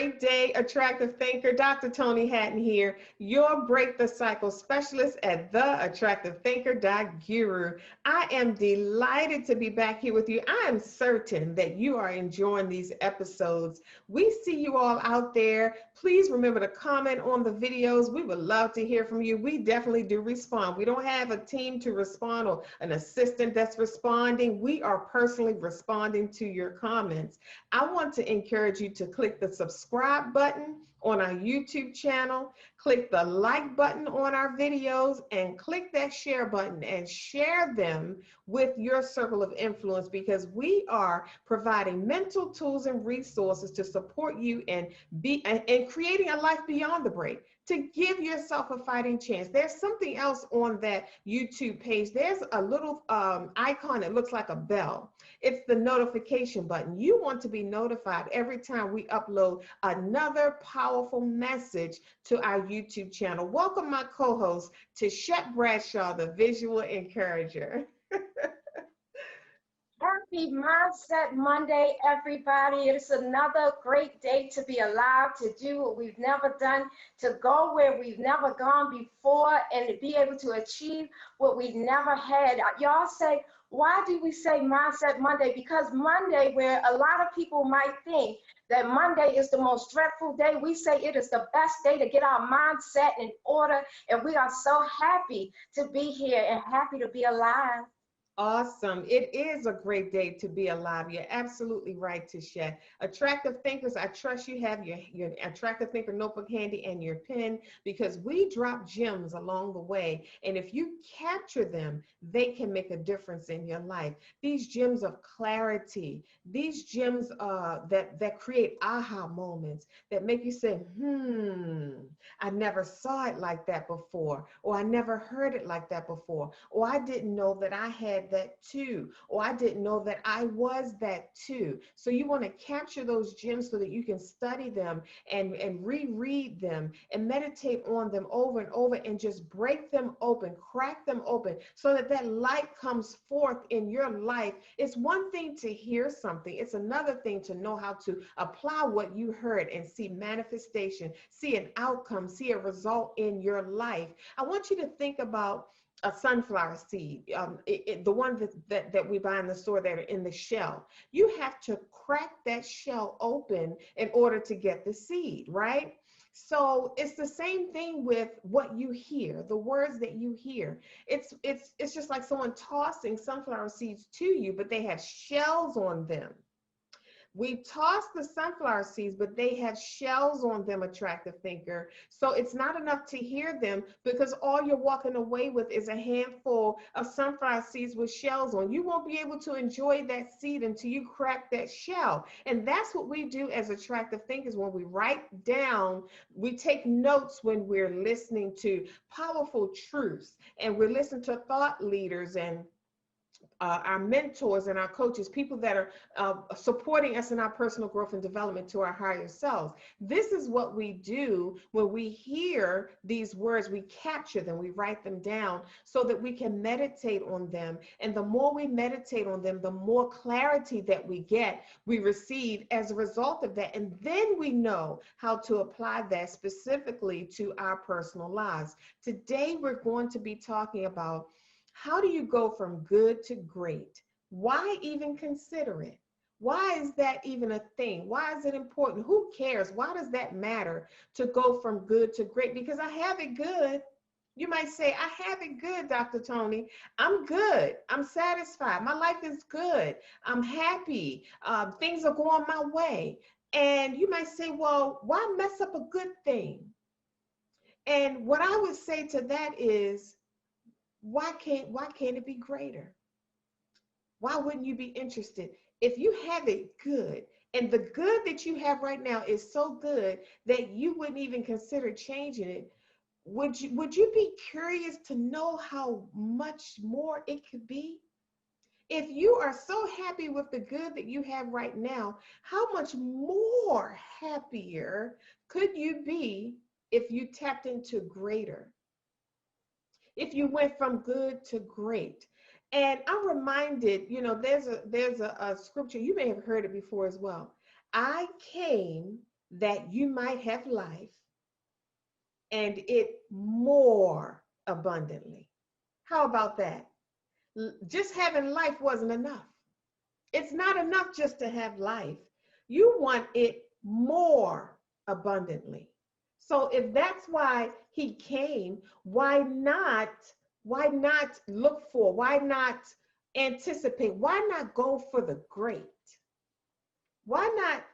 great day, attractive thinker. Dr. Toni Hatton here, your Break the Cycle specialist at theattractivethinker.guru. I am delighted to be back here with you. I am certain that you are enjoying these episodes. We see you all out there. Please remember to comment on the videos. We would love to hear from you. We definitely do respond. We don't have a team to respond or an assistant that's responding. We are personally responding to your comments. I want to encourage you to click the subscribe button on our YouTube channel, click the like button on our videos, and click that share button and share them with your circle of influence, because we are providing mental tools and resources to support you and creating a life beyond the break, to give yourself a fighting chance. There's something else on that YouTube page. There's a little icon that looks like a bell. It's the notification button. You want to be notified every time we upload another powerful message to our YouTube channel. Welcome my co-host, Tichet Bradshaw, the visual encourager. Happy Mindset Monday, everybody. It's another great day to be alive, to do what we've never done, to go where we've never gone before, and to be able to achieve what we've never had. Y'all say, why do we say Mindset Monday? Because Monday, where a lot of people might think that Monday is the most dreadful day, we say it is the best day to get our mindset in order, and we are so happy to be here and happy to be alive. Awesome. It is a great day to be alive. You're absolutely right, Tichet. Attractive thinkers, I trust you have your attractive thinker notebook handy and your pen, because we drop gems along the way. And if you capture them, they can make a difference in your life. These gems of clarity, these gems that create aha moments, that make you say, I never saw it like that before, or I never heard it like that before, or I didn't know that I had that too, or I didn't know that I was that too. So you want to capture those gems so that you can study them and reread them and meditate on them over and over, and just break them open, crack them open, so that that light comes forth in your life. It's one thing to hear something. It's another thing to know how to apply what you heard and see manifestation, see an outcome, see a result in your life. I want you to think about a sunflower seed, the one that we buy in the store that are in the shell. You have to crack that shell open in order to get the seed, right? So it's the same thing with what you hear, the words that you hear. It's just like someone tossing sunflower seeds to you, but they have shells on them. We toss the sunflower seeds, but they have shells on them, attractive thinker. So it's not enough to hear them, because all you're walking away with is a handful of sunflower seeds with shells on. You won't be able to enjoy that seed until you crack that shell. And that's what we do as attractive thinkers. When we write down, we take notes when we're listening to powerful truths, and we're listening to thought leaders and our mentors and our coaches, people that are supporting us in our personal growth and development to our higher selves. This is what we do when we hear these words. We capture them, we write them down so that we can meditate on them. And the more we meditate on them, the more clarity that we receive as a result of that. And then we know how to apply that specifically to our personal lives. Today, we're going to be talking about, how do you go from good to great? Why even consider it? Why is that even a thing? Why is it important? Who cares? Why does that matter to go from good to great? Because I have it good. You might say, I have it good, Dr. Toni. I'm good. I'm satisfied. My life is good. I'm happy. Things are going my way. And you might say, well, why mess up a good thing? And what I would say to that is, why can't it be greater? Why wouldn't you be interested? If you have it good, and the good that you have right now is so good that you wouldn't even consider changing it, would you be curious to know how much more it could be? If you are so happy with the good that you have right now, how much more happier could you be if you tapped into greater? If you went from good to great? And I'm reminded, there's a scripture, you may have heard it before as well. I came that you might have life and it more abundantly. How about that? Just having life wasn't enough. It's not enough just to have life. You want it more abundantly. So if that's why he came, why not look for, why not anticipate, why not go for the great? Why not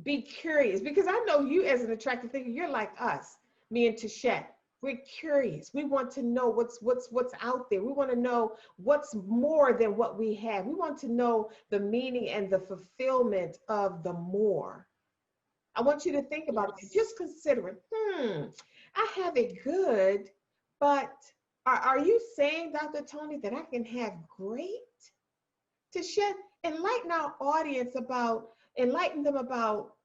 be curious? Because I know you as an attractive thinker, you're like us, me and Tichet. We're curious. We want to know what's out there. We want to know what's more than what we have. We want to know the meaning and the fulfillment of the more. I want you to think about it. Yes. Just consider it. I have it good, but are you saying, Dr. Toni, that I can have great? To shed, enlighten our audience about, enlighten them about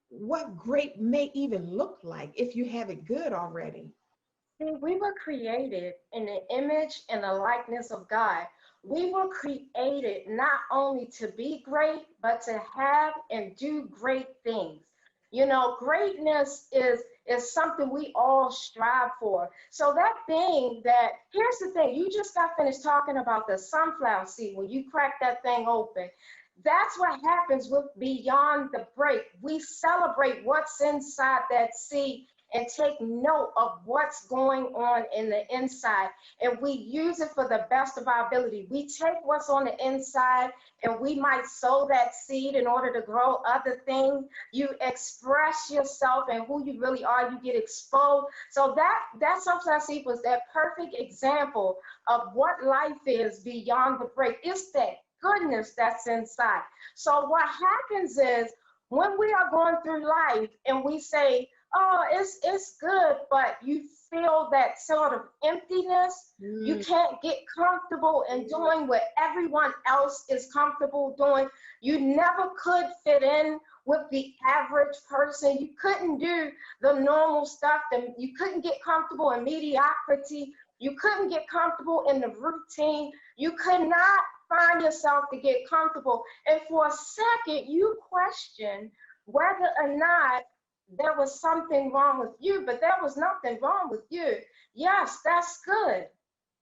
what great may even look like if you have it good already. See, we were created in the image and the likeness of God. We were created not only to be great, but to have and do great things. You know, greatness is something we all strive for. So that thing that, here's the thing, you just got finished talking about the sunflower seed when you crack that thing open. That's what happens with beyond the break. We celebrate what's inside that seed and take note of what's going on in the inside, and we use it for the best of our ability. We take what's on the inside and we might sow that seed in order to grow other things. You express yourself and who you really are, you get exposed. So that sunflower seed was that perfect example of what life is beyond the break. It's that goodness that's inside. So what happens is when we are going through life and we say, oh, it's good, but you feel that sort of emptiness. You Mm. can't get comfortable in doing what everyone else is comfortable doing. You never could fit in with the average person. You couldn't do the normal stuff. You couldn't get comfortable in mediocrity. You couldn't get comfortable in the routine. You could not find yourself to get comfortable. And for a second, you question whether or not there was something wrong with you, but there was nothing wrong with you. Yes, that's good,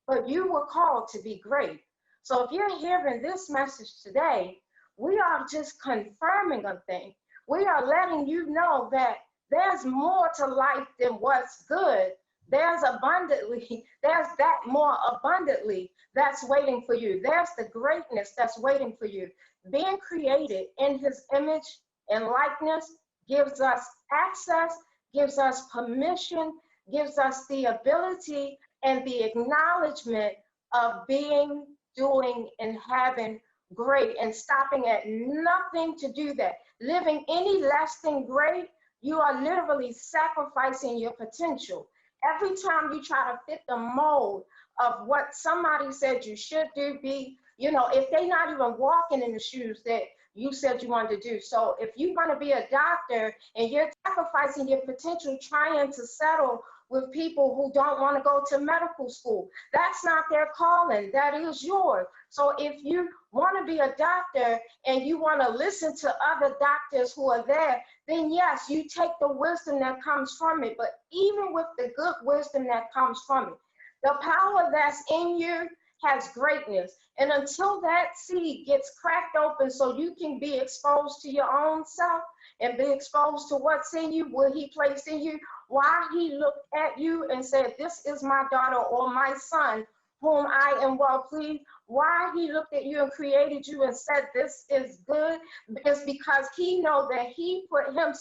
but you were called to be great. So if you're hearing this message today, we are just confirming a thing. We are letting you know that there's more to life than what's good. There's abundantly, there's that more abundantly that's waiting for you. There's the greatness that's waiting for you. Being created in his image and likeness gives us access, gives us permission, gives us the ability and the acknowledgement of being, doing, and having great, and stopping at nothing to do that. Living any less than great, you are literally sacrificing your potential. Every time you try to fit the mold of what somebody said you should do, be, you know, if they're not even walking in the shoes that you said you wanted to do. So if you want to be a doctor and you're sacrificing your potential trying to settle with people who don't want to go to medical school, that's not their calling, that is yours. So if you want to be a doctor and you want to listen to other doctors who are there, then yes, you take the wisdom that comes from it. But even with the good wisdom that comes from it, the power that's in you has greatness. And until that seed gets cracked open so you can be exposed to your own self and be exposed to what's in you, what he placed in you, why he looked at you and said, this is my daughter or my son, whom I am well pleased. Why he looked at you and created you and said, this is good, is because he know that he put his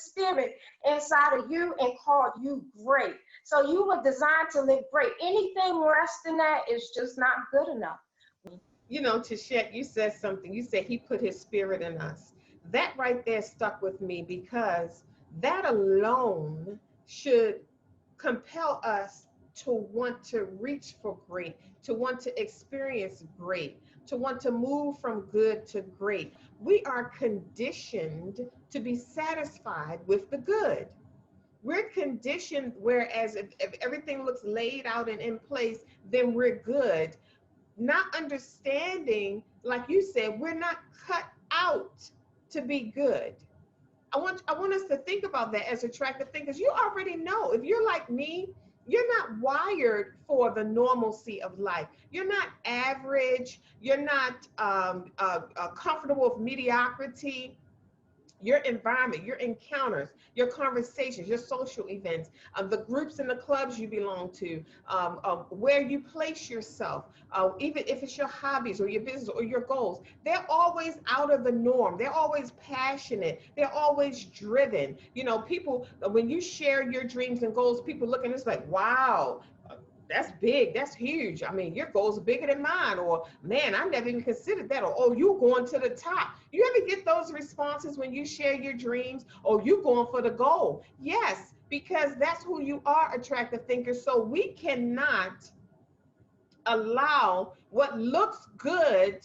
spirit inside of you and called you great. So you were designed to live great. Anything less than that is just not good enough. You know, Tishet, you said something. You said he put his spirit in us. That right there stuck with me because that alone should compel us to want to reach for great, to want to experience great, to want to move from good to great. We are conditioned to be satisfied with the good. We're conditioned, whereas if everything looks laid out and in place, then we're good. Not understanding, like you said, we're not cut out to be good. I want us to think about that as attractive thinkers. You already know, if you're like me, you're not wired for the normalcy of life. You're not average. You're not comfortable with mediocrity. Your environment, your encounters, your conversations, your social events, the groups and the clubs you belong to, where you place yourself, even if it's your hobbies or your business or your goals, they're always out of the norm. They're always passionate. They're always driven. You know, people, when you share your dreams and goals, people look and it's like, wow, that's big, that's huge. I mean, your goals are bigger than mine, or man, I never even considered that, or oh, you going to the top. You ever get those responses when you share your dreams, or you going for the goal? Yes, because that's who you are, attractive thinkers. So we cannot allow what looks good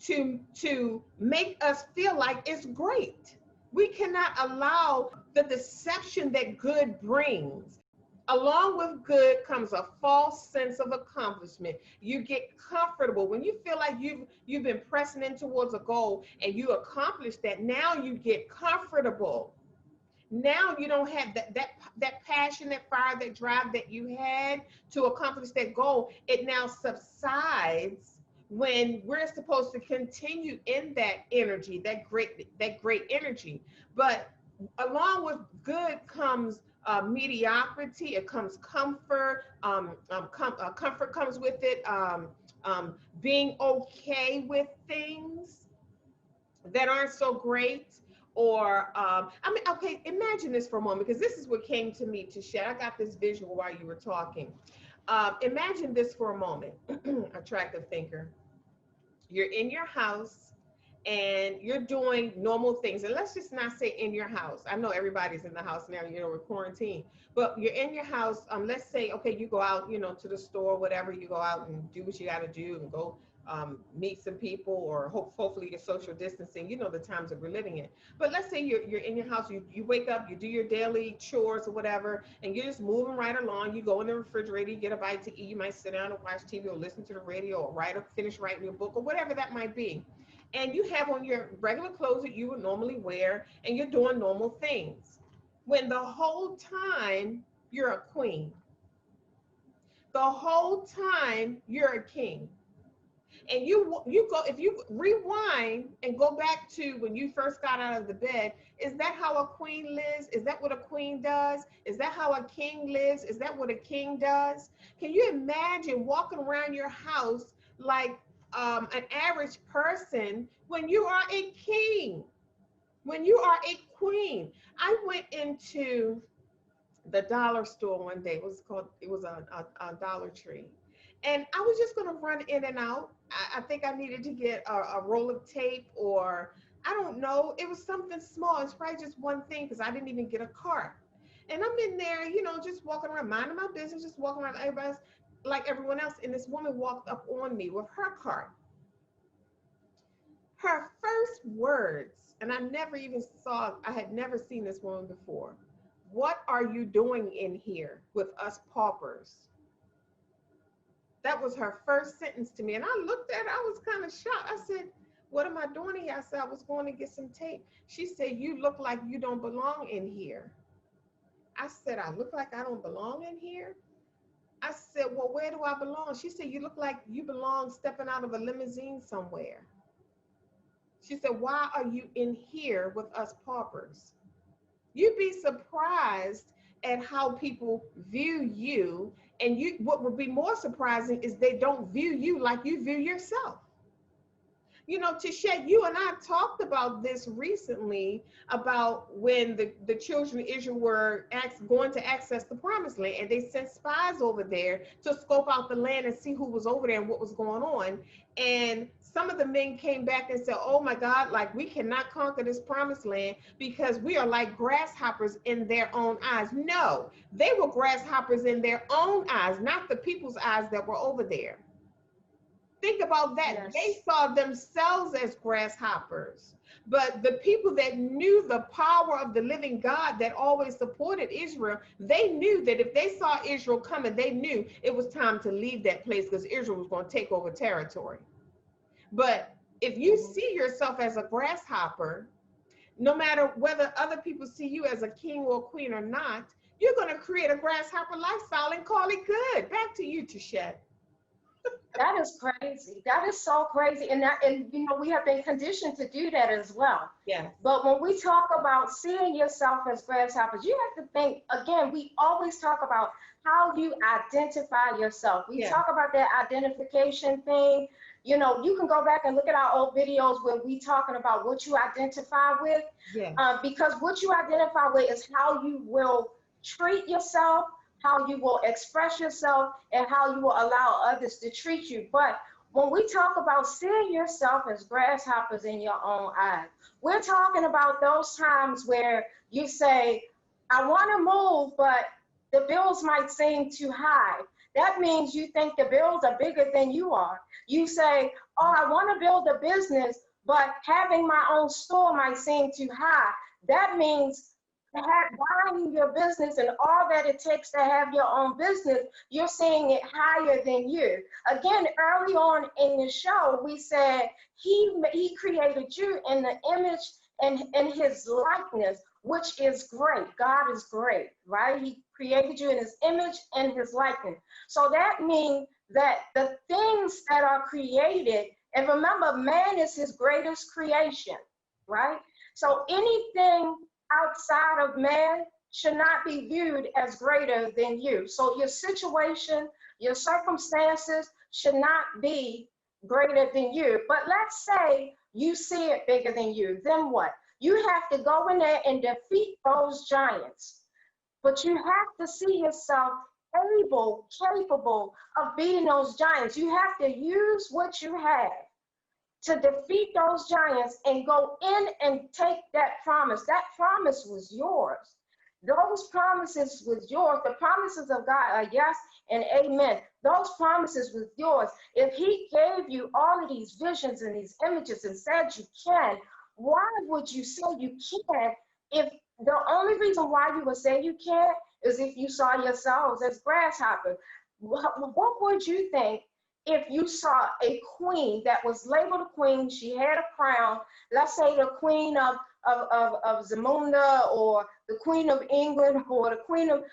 to make us feel like it's great. We cannot allow the deception that good brings. Along with good comes a false sense of accomplishment. You get comfortable when you feel like you've been pressing in towards a goal and you accomplish that. Now you get comfortable. Now you don't have that passion, that fire, that drive that you had to accomplish that goal. It now subsides when we're supposed to continue in that energy, that great energy. But along with good comes mediocrity. It comes comfort. Comfort comes with it. Being okay with things that aren't so great. Or I mean, okay, imagine this for a moment, because this is what came to me to share. I got this visual while you were talking. Imagine this for a moment, attractive thinker. You're in your house and you're doing normal things. And let's just not say in your house. I know everybody's in the house now, you know, we're quarantined, but you're in your house. Let's say, okay, you go out, you know, to the store, whatever, you go out and do what you got to do and go meet some people, or hopefully you're social distancing, you know, the times that we're living in. But let's say you're in your house, you wake up, you do your daily chores or whatever, and you're just moving right along. You go in the refrigerator, you get a bite to eat, you might sit down and watch TV or listen to the radio or finish writing your book or whatever that might be. And you have on your regular clothes that you would normally wear, and you're doing normal things. When the whole time you're a queen, the whole time you're a king. And you go, if you rewind and go back to when you first got out of the bed, is that how a queen lives? Is that what a queen does? Is that how a king lives? Is that what a king does? Can you imagine walking around your house like an average person when you are a king, when you are a queen? I went into the dollar store one day. It was a Dollar Tree. And I was just going to run in and out. I think I needed to get a roll of tape, or I don't know. It was something small. It's probably just one thing because I didn't even get a cart. And I'm in there, you know, just walking around, minding my business, just walking around everybody's like everyone else. And this woman walked up on me with her cart. Her first words, and I had never seen this woman before. What are you doing in here with us paupers? That was her first sentence to me. And I looked at her, I was kind of shocked. I said, what am I doing here? I said, I was going to get some tape. She said, you look like you don't belong in here. I said, I look like I don't belong in here? I said, well, where do I belong? She said, you look like you belong stepping out of a limousine somewhere. She said, why are you in here with us paupers? You'd be surprised at how people view you. And what would be more surprising is they don't view you like you view yourself. You know, Tichet, you and I talked about this recently, about when the children of Israel were going to access the promised land, and they sent spies over there to scope out the land and see who was over there and what was going on. And some of the men came back and said, oh my God, like we cannot conquer this promised land because we are like grasshoppers in their own eyes. No, they were grasshoppers in their own eyes, not the people's eyes that were over there. Think about that. Yes. They saw themselves as grasshoppers. But the people that knew the power of the living God that always supported Israel, they knew that if they saw Israel coming, they knew it was time to leave that place because Israel was going to take over territory. But if you see yourself as a grasshopper, No matter whether other people see you as a king or queen or not, you're going to create a grasshopper lifestyle and call it good. Back to you, Tichet. That is crazy. That is so crazy. And you know, we have been conditioned to do that as well. Yes. But when we talk about seeing yourself as grasshoppers, you have to think again, we always talk about how you identify yourself. We Yes. talk about that identification thing. You know, you can go back and look at our old videos where we talking about what you identify with, Yes. because what you identify with is how you will treat yourself, how you will express yourself, and how you will allow others to treat you. But when we talk about seeing yourself as grasshoppers in your own eyes, we're talking about those times where you say, I want to move, but the bills might seem too high. That means you think the bills are bigger than you are. You say, oh, I want to build a business, but having my own store might seem too high. That means buying your business and all that it takes to have your own business, you're seeing it higher than you. Again, early on in the show, we said he created you in the image and in his likeness, which is great. God is great, right? He created you in his image and his likeness. So that means that the things that are created, and remember, man is his greatest creation, right? So anything outside of man should not be viewed as greater than you. So your situation, your circumstances should not be greater than you. But let's say you see it bigger than you, then what? You have to go in there and defeat those giants. But you have to see yourself able, capable of beating those giants. You have to use what you have to defeat those giants and go in and take that promise. That promise was yours. Those promises was yours. The promises of God are yes and amen. Those promises was yours. If he gave you all of these visions and these images and said you can, why would you say you can't if the only reason why you would say you can't is if you saw yourselves as grasshoppers? What would you think if you saw a queen that was labeled a queen? She had a crown, let's say the queen of Zamunda, or the queen of England, or the queen of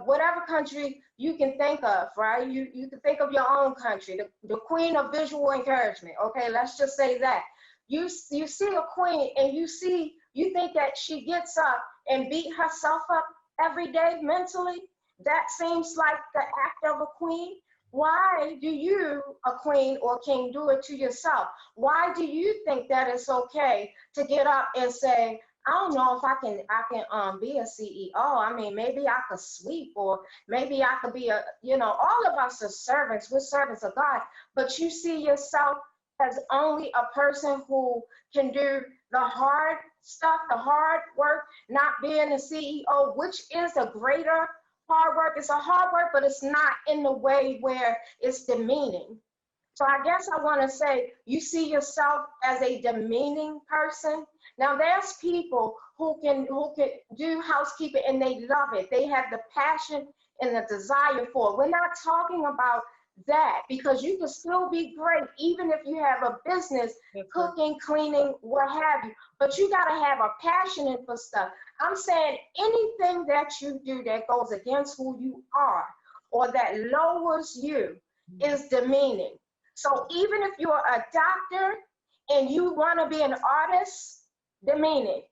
whatever country you can think of, right? You can think of your own country, the queen of visual encouragement. Okay, let's just say that. You see a queen and you think that she gets up and beat herself up every day mentally. That seems like the act of a queen. Why do you, a queen or king, do it to yourself? Why do you think that it's okay to get up and say, I don't know if I can be a CEO. I mean, maybe I could sweep, or maybe I could be all of us are servants. We're servants of God. But you see yourself as only a person who can do the hard stuff, the hard work, not being a CEO, which is a greater hard work. It's a hard work, but it's not in the way where it's demeaning. So I guess I want to say, you see yourself as a demeaning person. Now there's people who can do housekeeping and they love it. They have the passion and the desire for it. We're not talking about that, because you can still be great even if you have a business, cooking, cleaning, what have you. But you got to have a passion for stuff. I'm saying anything that you do that goes against who you are or that lowers you is demeaning. So even if you're a doctor and you want to be an artist, demeaning.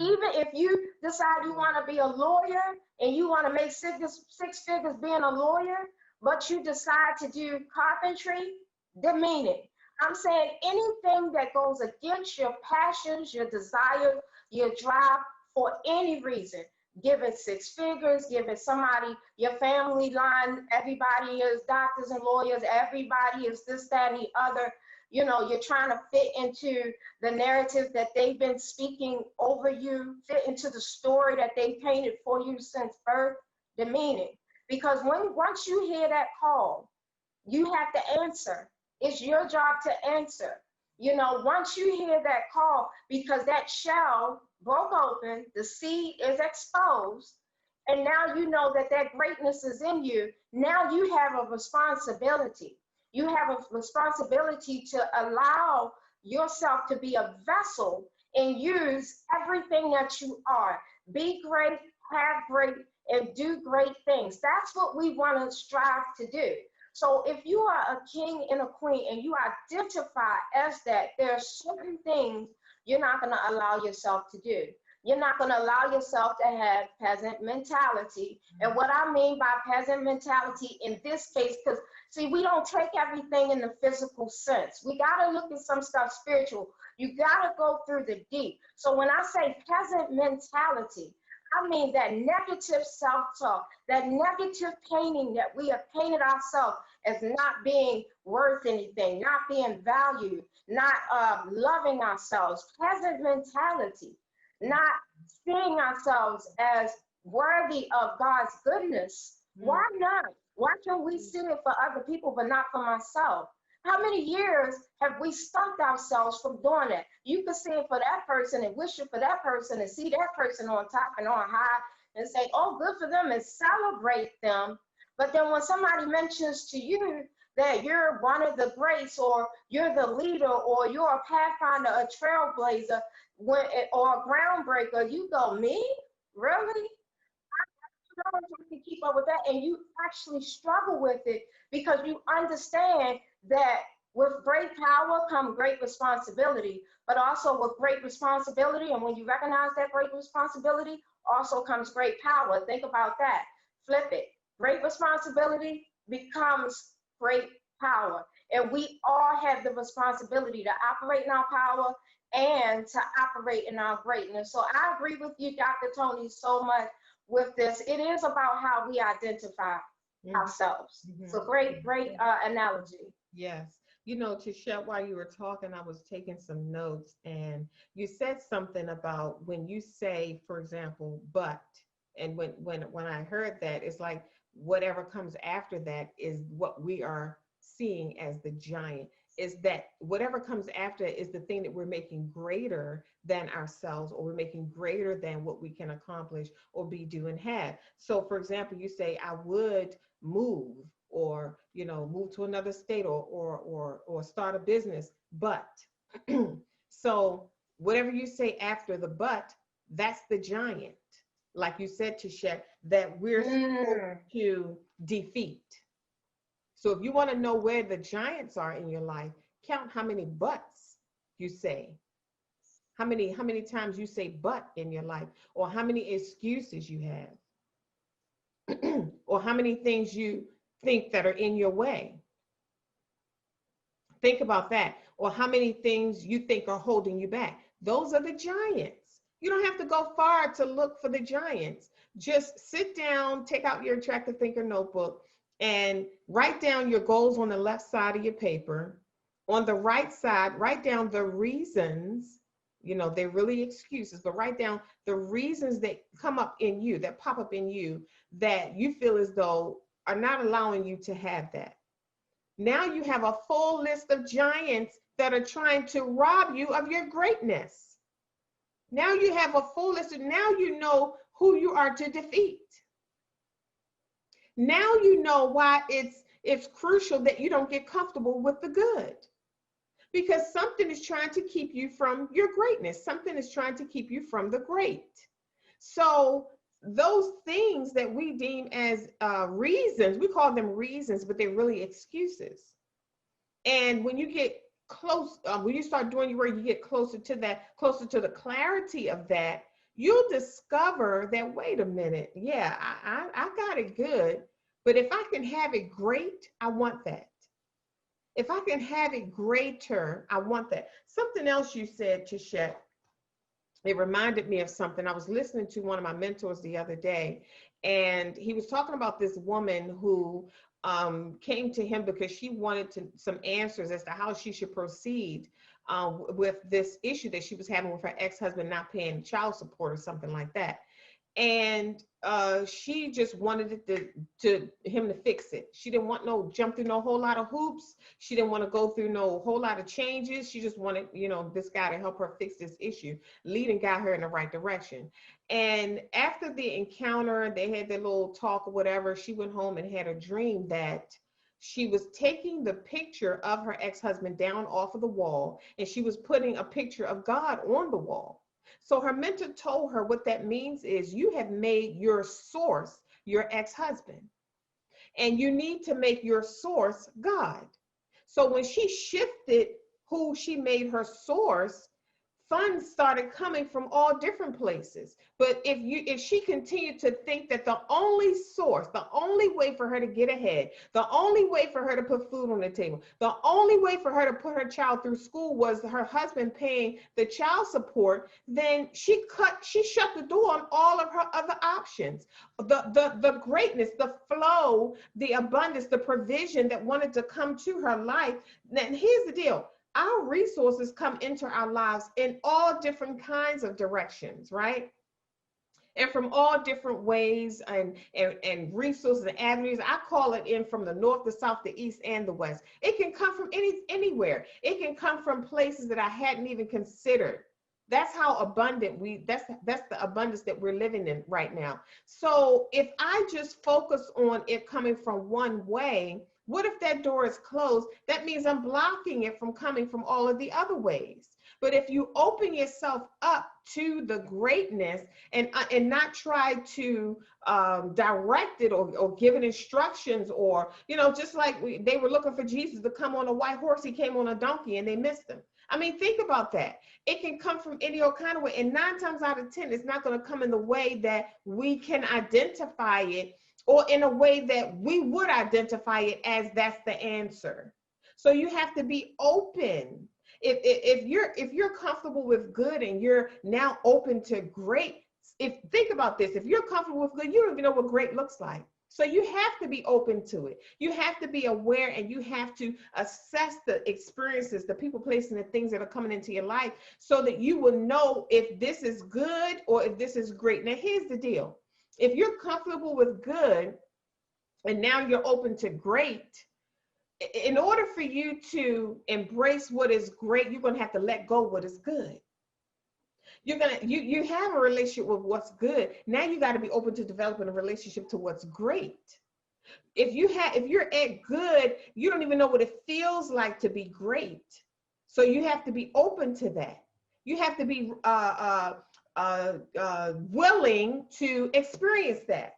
Even if you decide you want to be a lawyer and you want to make six figures being a lawyer, but you decide to do carpentry, demeaning. I'm saying anything that goes against your passions, your desires, your drive for any reason, give it six figures, give it somebody, your family line, everybody is doctors and lawyers, everybody is this, that, and the other. You know, you're trying to fit into the narrative that they've been speaking over you, fit into the story that they painted for you since birth, demeaning. Because once you hear that call, you have to answer. It's your job to answer. You know, once you hear that call, because that shell broke open, the seed is exposed, and now you know that that greatness is in you. Now you have a responsibility. You have a responsibility to allow yourself to be a vessel and use everything that you are. Be great, have great, and do great things. That's what we want to strive to do. So if you are a king and a queen and you identify as that, there are certain things you're not going to allow yourself to do. You're not going to allow yourself to have peasant mentality. And what I mean by peasant mentality in this case, because see, we don't take everything in the physical sense. We got to look at some stuff spiritual. You got to go through the deep. So when I say peasant mentality, I mean that negative self-talk, that negative painting that we have painted ourselves as not being worth anything, not being valued, not loving ourselves. Peasant mentality, not seeing ourselves as worthy of God's goodness. Why not? Why can't we see it for other people but not for myself? How many years have we stumped ourselves from doing it? You can see it for that person and wish it for that person and see that person on top and on high and say, oh, good for them, and celebrate them. But then when somebody mentions to you that you're one of the greats, or you're the leader, or you're a pathfinder, a trailblazer, or a groundbreaker, you go, me? Really? I can keep up with that, and you actually struggle with it because you understand that with great power come great responsibility, but also with great responsibility, and when you recognize that great responsibility, also comes great power. Think about that. Flip it. Great responsibility becomes great power, and we all have the responsibility to operate in our power and to operate in our greatness. So I agree with you, Dr. Toni, so much with this. It is about how we identify ourselves. So great analogy. Yes. You know, Tichet, while you were talking, I was taking some notes, and you said something about when you say, for example, but, and when I heard that, it's like whatever comes after that is what we are seeing as the giant. Is that whatever comes after is the thing that we're making greater than ourselves, or we're making greater than what we can accomplish or be, do, and have. So for example, you say, I would move, or, you know, move to another state, or start a business, but so whatever you say after the but, that's the giant, like you said, Tichet, that we're supposed to defeat. So if you want to know where the giants are in your life, count how many buts you say. How many times you say but in your life, or how many excuses you have, or how many things you think that are in your way. Think about that. Or how many things you think are holding you back. Those are the giants. You don't have to go far to look for the giants. Just sit down, take out your Attractive Thinker notebook, and write down your goals on the left side of your paper. On the right side, write down the reasons, you know, they're really excuses, but write down the reasons that come up in you, that pop up in you, that you feel as though are not allowing you to have that. Now you have a full list of giants that are trying to rob you of your greatness. Now you have a full list of, now you know who you are to defeat. Now you know why it's crucial that you don't get comfortable with the good, because something is trying to keep you from your greatness. Something is trying to keep you from the great. So those things that we deem as reasons, we call them reasons, but they're really excuses. And when you get close, when you start doing your work, you get closer to that, closer to the clarity of that, you'll discover that, wait a minute, yeah, I got it good, but if I can have it great, I want that. If I can have it greater, I want that. Something else you said, Tichet, it reminded me of something. I was listening to one of my mentors the other day, and he was talking about this woman who came to him because she wanted some answers as to how she should proceed with this issue that she was having with her ex-husband not paying child support or something like that. And she just wanted him to fix it. She didn't want jump through no whole lot of hoops. She didn't want to go through no whole lot of changes. She just wanted, you know, this guy to help her fix this issue, lead and guide her in the right direction. And after the encounter, they had their little talk or whatever. She went home and had a dream that She was taking the picture of her ex-husband down off of the wall, and she was putting a picture of God on the wall. So her mentor told her what that means is you have made your source your ex-husband, and you need to make your source God. So when she shifted who she made her source, funds started coming from all different places. But if she continued to think that the only source, the only way for her to get ahead, the only way for her to put food on the table, the only way for her to put her child through school was her husband paying the child support, then she shut the door on all of her other options. The greatness, the flow, the abundance, the provision that wanted to come to her life. And here's the deal. Our resources come into our lives in all different kinds of directions, right? And from all different ways and resources and avenues. I call it in from the north, the south, the east, and the west. It can come from anywhere. It can come from places that I hadn't even considered. That's how abundant that's the abundance that we're living in right now. So if I just focus on it coming from one way, what if that door is closed? That means I'm blocking it from coming from all of the other ways. But if you open yourself up to the greatness and not try to direct it or give it instructions, or, just like they were looking for Jesus to come on a white horse, he came on a donkey and they missed him. I mean, think about that. It can come from any old kind of way. And 9 times out of 10, it's not going to come in the way that we can identify it, or in a way that we would identify it as that's the answer. So you have to be open. If you're comfortable with good and you're now open to great, think about this. If you're comfortable with good, you don't even know what great looks like. So you have to be open to it. You have to be aware, and you have to assess the experiences, the people, places, and the things that are coming into your life, so that you will know if this is good or if this is great. Now, here's the deal. If you're comfortable with good and now you're open to great, in order for you to embrace what is great, you're going to have to let go of what is good. You have a relationship with what's good. Now you got to be open to developing a relationship to what's great. If you're at good, you don't even know what it feels like to be great. So you have to be open to that. You have to be willing to experience that.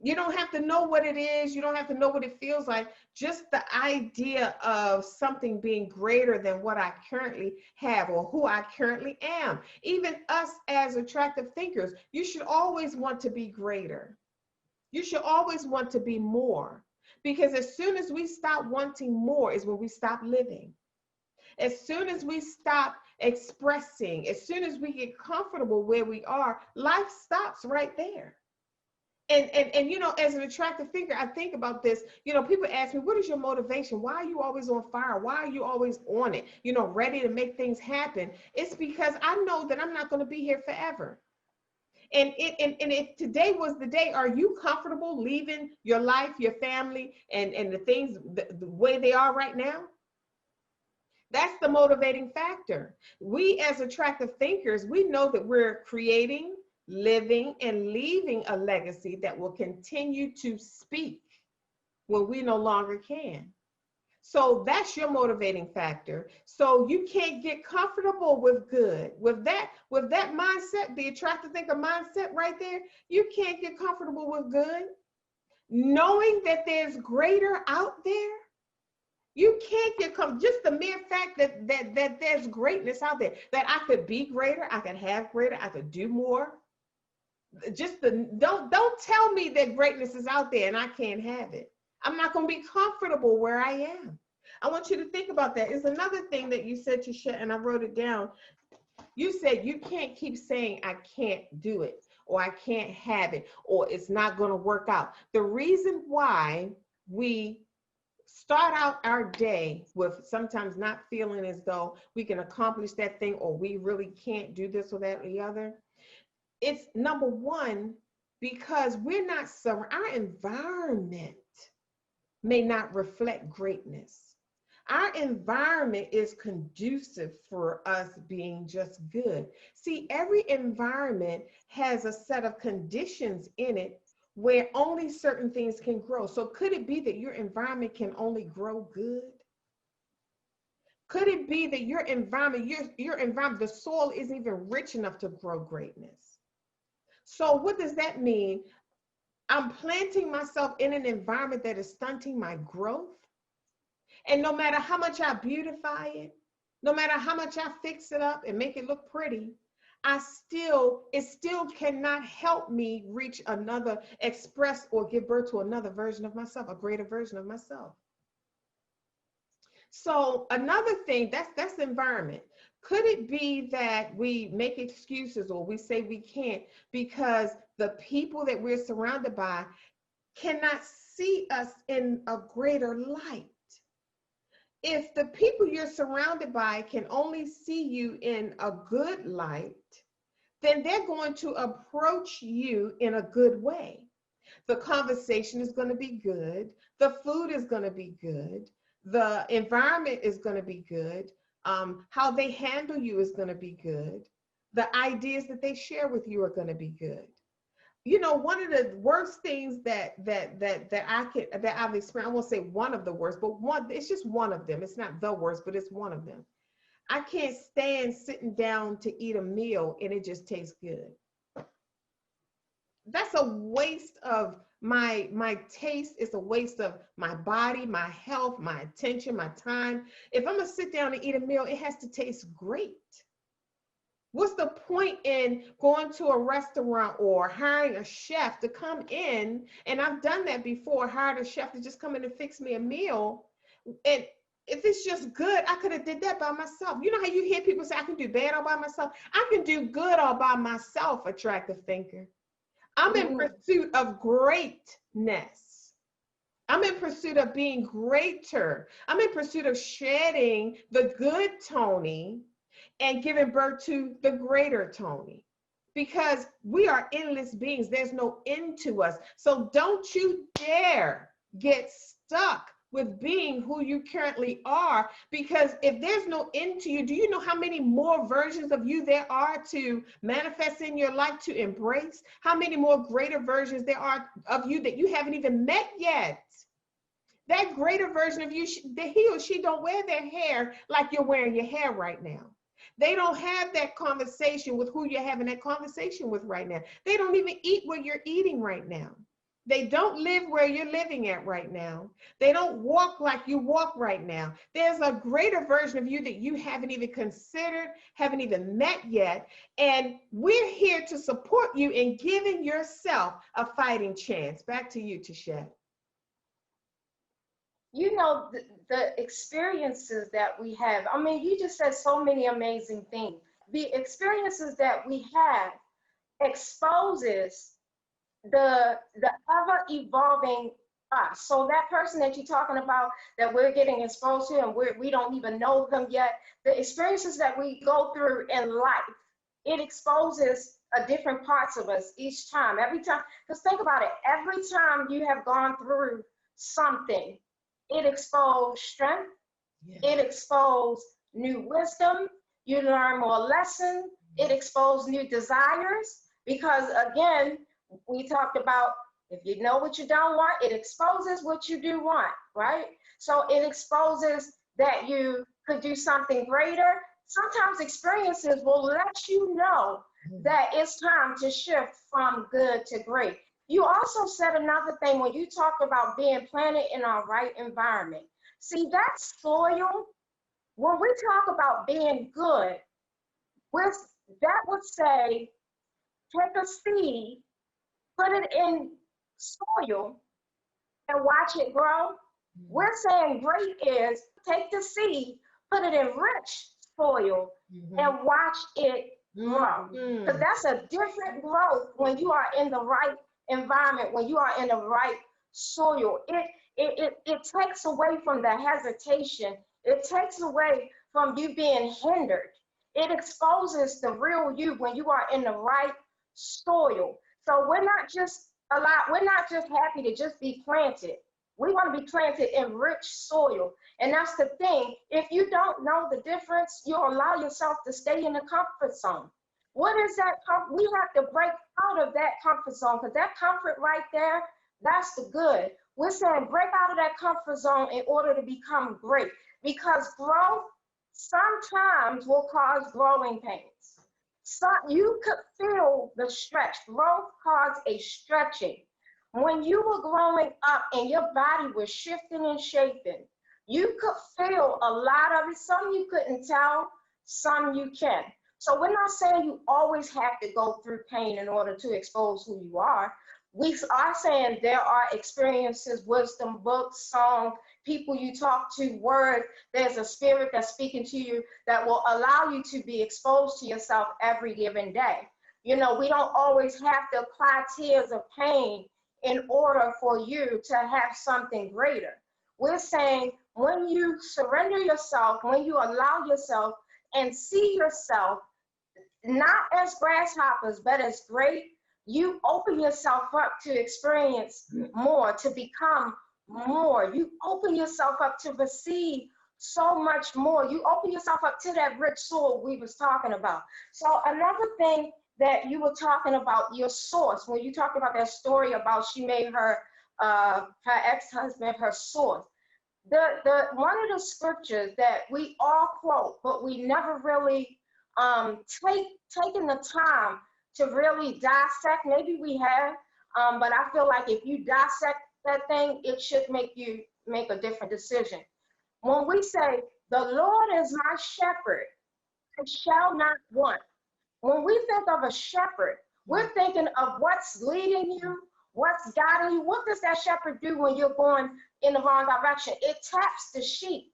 You don't have to know what it is. You don't have to know what it feels like. Just the idea of something being greater than what I currently have or who I currently am. Even us as attractive thinkers, you should always want to be greater. You should always want to be more. Because as soon as we stop wanting more is when we stop living. As soon as we stop expressing, as soon as we get comfortable where we are, life stops right there. And as an attractive thinker, I think about this. People ask me, what is your motivation? Why are you always on fire? Why are you always on it? Ready to make things happen? It's because I know that I'm not going to be here forever. And if today was the day, are you comfortable leaving your life, your family, and the things the way they are right now? That's the motivating factor. We as attractive thinkers, we know that we're creating, living, and leaving a legacy that will continue to speak when we no longer can. So that's your motivating factor. So you can't get comfortable with good. With that mindset, the attractive thinker mindset right there, you can't get comfortable with good. Knowing that there's greater out there, you can't get just the mere fact that there's greatness out there, that I could be greater, I could have greater, I could do more. Don't tell me that greatness is out there and I can't have it. I'm not going to be comfortable where I am. I want you to think about that. It's another thing that you said, Tichet, and I wrote it down. You said you can't keep saying I can't do it, or I can't have it, or it's not going to work out. The reason why we start out our day with sometimes not feeling as though we can accomplish that thing, or we really can't do this or that or the other, it's number one, because we're not, our environment may not reflect greatness. Our environment is conducive for us being just good. See, every environment has a set of conditions in it where only certain things can grow. So could it be that your environment can only grow good? Could it be that your environment, the soil isn't even rich enough to grow greatness? So what does that mean? I'm planting myself in an environment that is stunting my growth. And no matter how much I beautify it, no matter how much I fix it up and make it look pretty, it still cannot help me reach another, express or give birth to another version of myself, a greater version of myself. So another thing, that's the environment. Could it be that we make excuses or we say we can't because the people that we're surrounded by cannot see us in a greater light? If the people you're surrounded by can only see you in a good light, then they're going to approach you in a good way. The conversation is going to be good. The food is going to be good. The environment is going to be good. How they handle you is going to be good. The ideas that they share with you are going to be good. You know, one of the worst things that I've experienced, I won't say one of the worst, but it's just one of them. It's not the worst, but it's one of them. I can't stand sitting down to eat a meal and it just tastes good. That's a waste of my taste. It's a waste of my body, my health, my attention, my time. If I'm gonna sit down and eat a meal, it has to taste great. What's the point in going to a restaurant or hiring a chef to come in? And I've done that before, hired a chef to just come in and fix me a meal. And if it's just good, I could have did that by myself. You know how you hear people say, I can do bad all by myself? I can do good all by myself, attractive thinker. I'm in pursuit of greatness. I'm in pursuit of being greater. I'm in pursuit of shedding the good Toni and giving birth to the greater Toni, because we are endless beings. There's no end to us. So don't you dare get stuck with being who you currently are, because if there's no end to you, do you know how many more versions of you there are to manifest in your life, to embrace? How many more greater versions there are of you that you haven't even met yet? That greater version of you, he or she don't wear their hair like you're wearing your hair right now. They don't have that conversation with who you're having that conversation with right now. They don't even eat what you're eating right now. They don't live where you're living at right now. They don't walk like you walk right now. There's a greater version of you that you haven't even considered, haven't even met yet. And we're here to support you in giving yourself a fighting chance. Back to you, Tichet. You know, the experiences that we have, I mean, you just said so many amazing things. The experiences that we have exposes the ever evolving us. So that person that you're talking about that we're getting exposed to and we don't even know them yet, the experiences that we go through in life, it exposes a different parts of us each time, every time. Because think about it, every time you have gone through something, it exposed strength, it exposed new wisdom, you learn more lessons, it exposed new desires, because again, we talked about if you know what you don't want, it exposes what you do want, right? So it exposes that you could do something greater. Sometimes experiences will let you know that it's time to shift from good to great. You also said another thing when you talked about being planted in our right environment. See, that soil, when we talk about being good, that would say, take a seed, put it in soil, and watch it grow. We're saying great is take the seed, put it in rich soil, and watch it grow. Because that's a different growth when you are in the right environment, when you are in the right soil. It takes away from the hesitation. It takes away from you being hindered. It exposes the real you when you are in the right soil. So we're not just happy to just be planted. We want to be planted in rich soil. And that's the thing. If you don't know the difference, you'll allow yourself to stay in the comfort zone. What is that comfort? We have to break out of that comfort zone, because that comfort right there, that's the good. We're saying break out of that comfort zone in order to become great, because growth sometimes will cause growing pains. So you could feel the stretch. Growth caused a stretching. When you were growing up and your body was shifting and shaping, you could feel a lot of it. Some you couldn't tell, some you can. So we're not saying you always have to go through pain in order to expose who you are. We are saying there are experiences, wisdom, books, songs, people you talk to, words. There's a spirit that's speaking to you that will allow you to be exposed to yourself every given day. You know, we don't always have to apply tears of pain in order for you to have something greater. We're saying when you surrender yourself, when you allow yourself and see yourself not as grasshoppers, but as great, you open yourself up to experience more, to become more. You open yourself up to receive so much more. You open yourself up to that rich soul we was talking about. So another thing that you were talking about, your source, when you talked about that story about she made her ex-husband her source. The one of the scriptures that we all quote, but we never really taken the time to really dissect. Maybe we have, but I feel like if you dissect that thing, it should make you make a different decision. When we say, the Lord is my shepherd, I shall not want. When we think of a shepherd, we're thinking of what's leading you, what's guiding you. What does that shepherd do when you're going in the wrong direction? It taps the sheep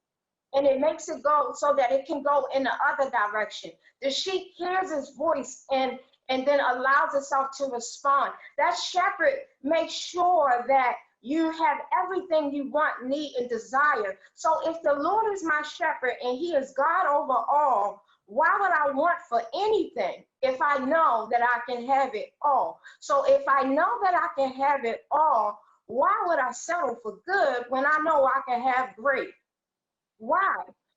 and it makes it go so that it can go in the other direction. The sheep hears his voice and then allows itself to respond. That shepherd makes sure that you have everything you want, need, and desire. So if the Lord is my shepherd and he is God over all, why would I want for anything if I know that I can have it all? So if I know that I can have it all, why would I settle for good when I know I can have great? Why?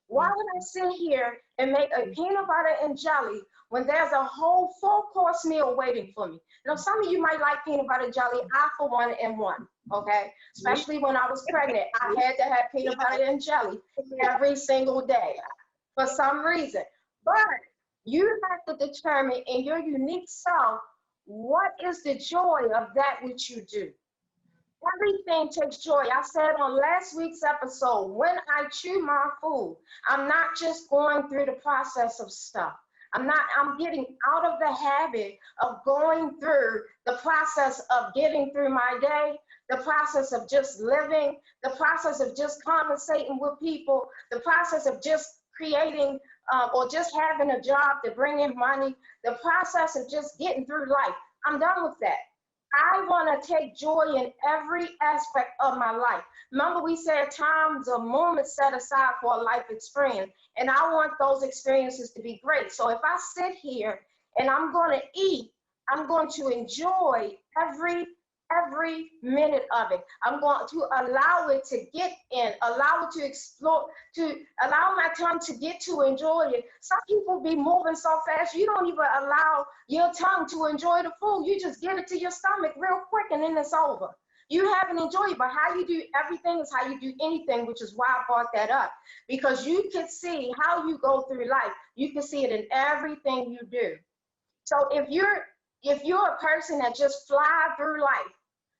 Why would I sit here and make a peanut butter and jelly when there's a whole full course meal waiting for me? Now, some of you might like peanut butter jelly. I, for one, am one, okay? Especially when I was pregnant, I had to have peanut butter and jelly every single day for some reason. But you have to determine in your unique self, what is the joy of that which you do? Everything takes joy. I said on last week's episode, when I chew my food, I'm not just going through the process of stuff. I'm getting out of the habit of going through the process of getting through my day, the process of just living, the process of just conversating with people, the process of just creating or just having a job to bring in money, the process of just getting through life. I'm done with that. I want to take joy in every aspect of my life. Remember, we said times or moments set aside for a life experience, and I want those experiences to be great. So if I sit here and I'm going to eat, I'm going to enjoy every minute of it. I'm going to allow it to get in, allow it to explore, to allow my tongue to get to enjoy it. Some people be moving so fast, you don't even allow your tongue to enjoy the food. You just get it to your stomach real quick and then it's over. You haven't enjoyed it, but how you do everything is how you do anything, which is why I brought that up. Because you can see how you go through life. You can see it in everything you do. So if you're a person that just fly through life,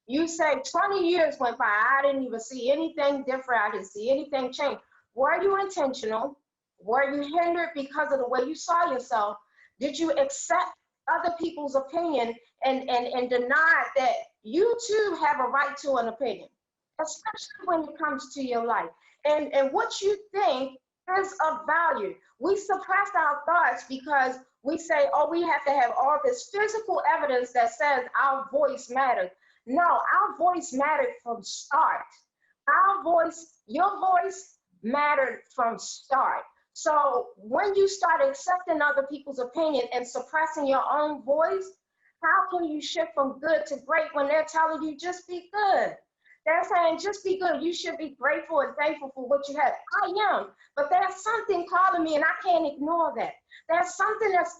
you say 20 years went by, I didn't even see anything different. I didn't see anything change. Were you intentional? Were you hindered because of the way you saw yourself? Did you accept other people's opinion and deny that you too have a right to an opinion, especially when it comes to your life? And what you think is of value. We suppress our thoughts because we say, oh, we have to have all this physical evidence that says our voice matters. No, our voice mattered from start. Your voice mattered from start. So when you start accepting other people's opinion and suppressing your own voice, how can you shift from good to great when they're telling you just be good? They're saying just be good. You should be grateful and thankful for what you have. I am, but there's something calling me and I can't ignore that. There's something that's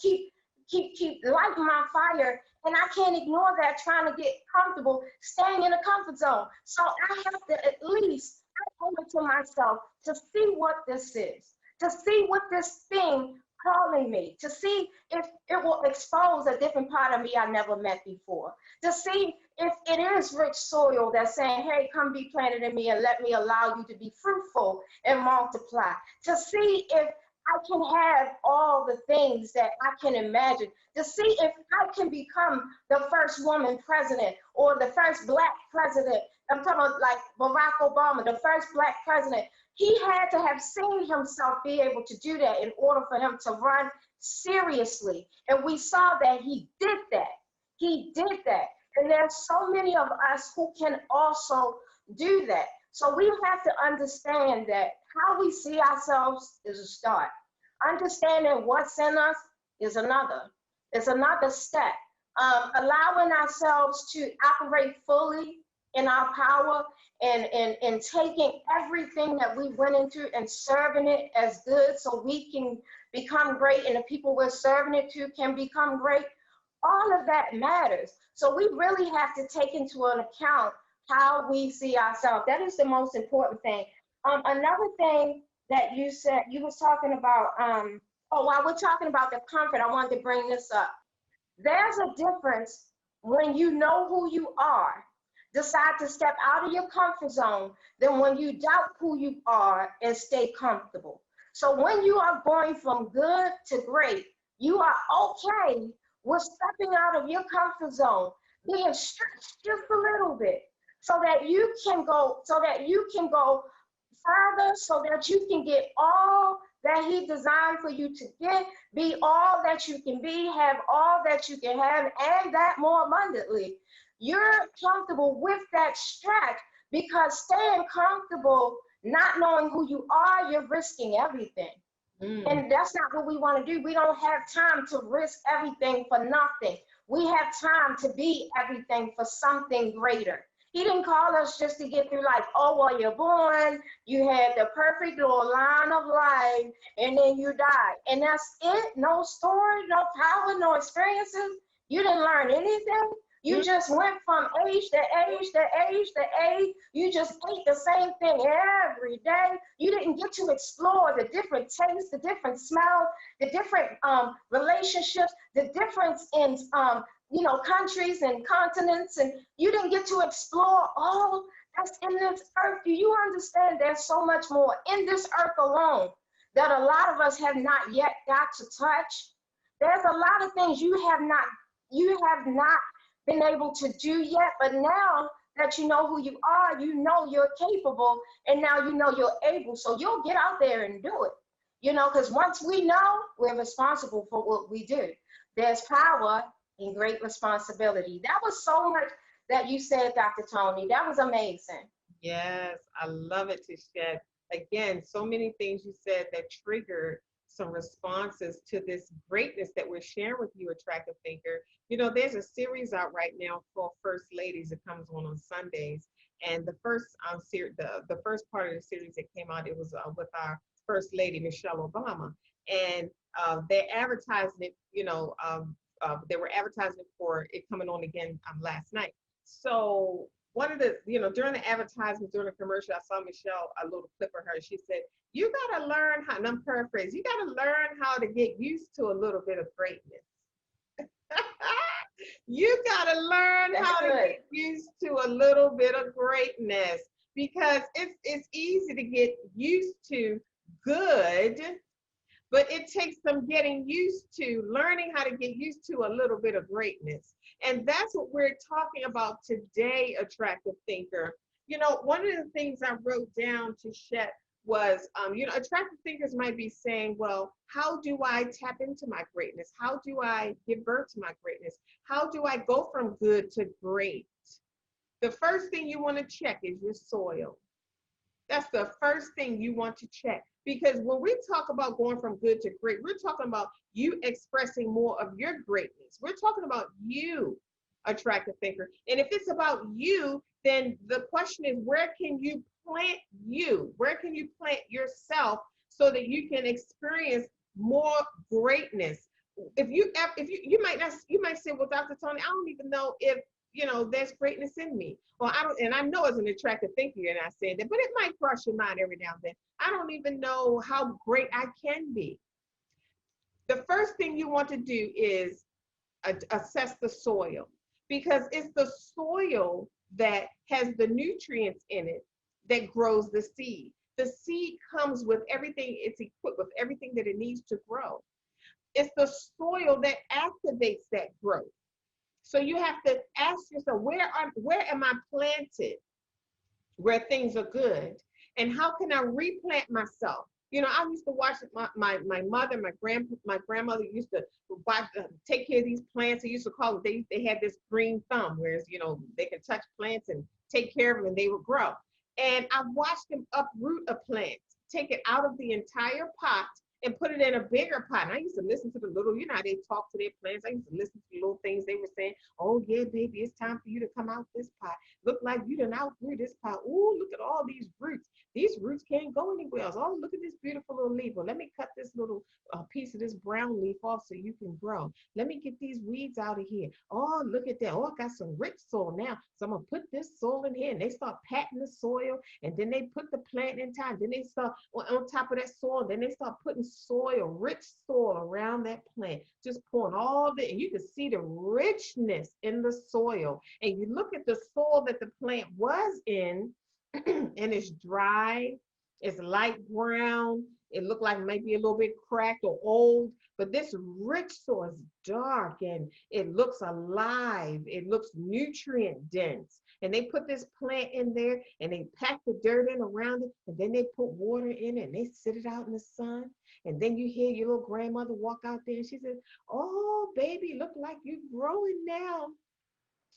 keep lighting my fire, and I can't ignore that trying to get comfortable, staying in a comfort zone. So I have to at least owe it to myself to see what this is, to see what this thing calling me, to see if it will expose a different part of me I never met before, to see if it is rich soil that's saying, hey, come be planted in me and let me allow you to be fruitful and multiply, to see if I can have all the things that I can imagine, to see if I can become the first woman president or the first Black president. I'm talking about like Barack Obama, the first Black president. He had to have seen himself be able to do that in order for him to run seriously. And we saw that he did that. He did that. And there's so many of us who can also do that. So we have to understand that how we see ourselves is a start. Understanding what's in us is another. It's another step. Allowing ourselves to operate fully in our power and taking everything that we went into and serving it as good so we can become great and the people we're serving it to can become great. All of that matters. So we really have to take into an account how we see ourselves. That is the most important thing. Another thing that you said, you was talking about, while we're talking about the comfort, I wanted to bring this up. There's a difference when you know who you are, decide to step out of your comfort zone, than when you doubt who you are and stay comfortable. So when you are going from good to great, you are okay with stepping out of your comfort zone, being stretched just a little bit, so that you can go further, so that you can get all that he designed for you to get, be all that you can be, have all that you can have, and that more abundantly. You're comfortable with that stretch because staying comfortable, not knowing who you are, you're risking everything. And that's not what we want to do. We don't have time to risk everything for nothing. We have time to be everything for something greater. He didn't call us just to get through life. Oh, well, you're born, you had the perfect little line of life, and then you die. And that's it? No story, no power, no experiences? You didn't learn anything? You just went from age to age to age to age. You just ate the same thing every day. You didn't get to explore the different tastes, the different smells, the different relationships, the difference in countries and continents, and you didn't get to explore all that's in this earth. Do you understand there's so much more in this earth alone that a lot of us have not yet got to touch? There's a lot of things you have not been able to do yet, but now that you know who you are, you know you're capable, and now you know you're able, so you'll get out there and do it. Because once we know, we're responsible for what we do. There's power in great responsibility. That was so much that you said, Dr. Toni. That was amazing. Yes, I love it, Tichet. Again, so many things you said that triggered some responses to this greatness that we're sharing with you, Attractive Thinker. There's a series out right now for First Ladies. It comes on Sundays. And the first the first part of the series that came out, it was with our First Lady, Michelle Obama. And they're advertising it, they were advertising for it coming on again last night. So one of the, during the advertisement, during the commercial, I saw Michelle, a little clip of her. She said, you got to learn how, and I'm paraphrasing, you got to learn how to get used to a little bit of greatness. You got to learn how to get used to a little bit of greatness, because it's easy to get used to good, but it takes some getting used to, learning how to get used to a little bit of greatness. And that's what we're talking about today, Attractive Thinker. One of the things I wrote down to Chet was, attractive thinkers might be saying, well, how do I tap into my greatness? How do I give birth to my greatness? How do I go from good to great? The first thing you want to check is your soil. That's the first thing you want to check. Because when we talk about going from good to great, we're talking about you expressing more of your greatness. We're talking about you, Attractive Thinker. And if it's about you, then the question is, where can you plant you? Where can you plant yourself so that you can experience more greatness? you might not, you might say, well, Dr. Toni, I don't even know if, there's greatness in me. Well, I don't, and I know as an attractive thinker, you're not saying that, but it might cross your mind every now and then. I don't even know how great I can be. The first thing you want to do is assess the soil, because it's the soil that has the nutrients in it that grows the seed. The seed comes with everything, it's equipped with everything that it needs to grow. It's the soil that activates that growth. So you have to ask yourself, where am I planted where things are good? And how can I replant myself? I used to watch my mother, my grandmother used to take care of these plants. They used to call it, they had this green thumb, whereas, they could touch plants and take care of them and they would grow. And I watched them uproot a plant, take it out of the entire pot and put it in a bigger pot. And I used to listen to the little, how they talk to their plants. I used to listen to the little things they were saying. Oh yeah, baby, it's time for you to come out this pot. Look like you done outgrew this pot. Oh, look at all these roots. These roots can't go anywhere else. Oh, look at this beautiful little leaf. Well, let me cut this little piece of this brown leaf off so you can grow. Let me get these weeds out of here. Oh, look at that. Oh, I got some rich soil now. So I'm going to put this soil in here. And they start patting the soil. And then they put the plant in time. Then they start on top of that soil. Then they start putting soil, rich soil around that plant. Just pouring all the, and you can see the richness in the soil. And you look at the soil that the plant was in, and it's dry, it's light brown, it looked like maybe a little bit cracked or old, but this rich soil is dark and it looks alive, it looks nutrient dense. And they put this plant in there and they pack the dirt in around it, and then they put water in it and they sit it out in the sun. And then you hear your little grandmother walk out there and she says, oh baby, look like you're growing now.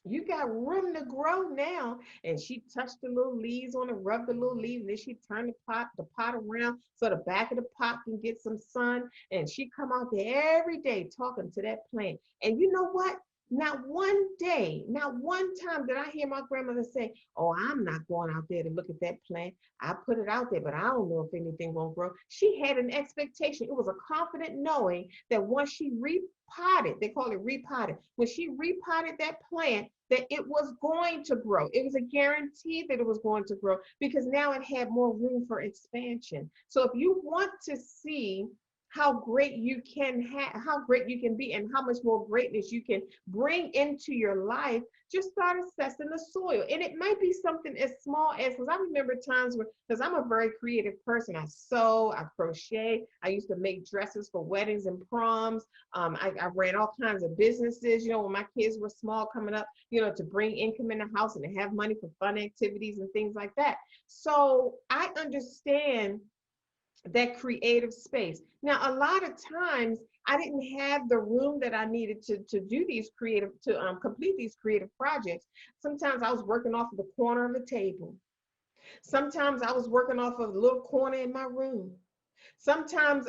You got room to grow now. And she touched the little leaves on it, rubbed the little leaves, and then she turned the pot around so the back of the pot can get some sun. And she come out there every day talking to that plant. And you know what? Not one day, not one time did I hear my grandmother say, oh, I'm not going out there to look at that plant. I put it out there, but I don't know if anything won't grow. She had an expectation. It was a confident knowing that once she repotted, they call it repotted, when she repotted that plant, that it was going to grow. It was a guarantee that it was going to grow because now it had more room for expansion. So if you want to see how great you can have, how great you can be, and how much more greatness you can bring into your life, just start assessing the soil. And it might be something as small as, because I remember times where, because I'm a very creative person, I sew, I crochet, I used to make dresses for weddings and proms. I ran all kinds of businesses, when my kids were small coming up, to bring income in the house and to have money for fun activities and things like that. So I understand that creative space. Now, a lot of times I didn't have the room that I needed to do these creative, to complete these creative projects. Sometimes I was working off of the corner of the table. Sometimes I was working off of a little corner in my room. Sometimes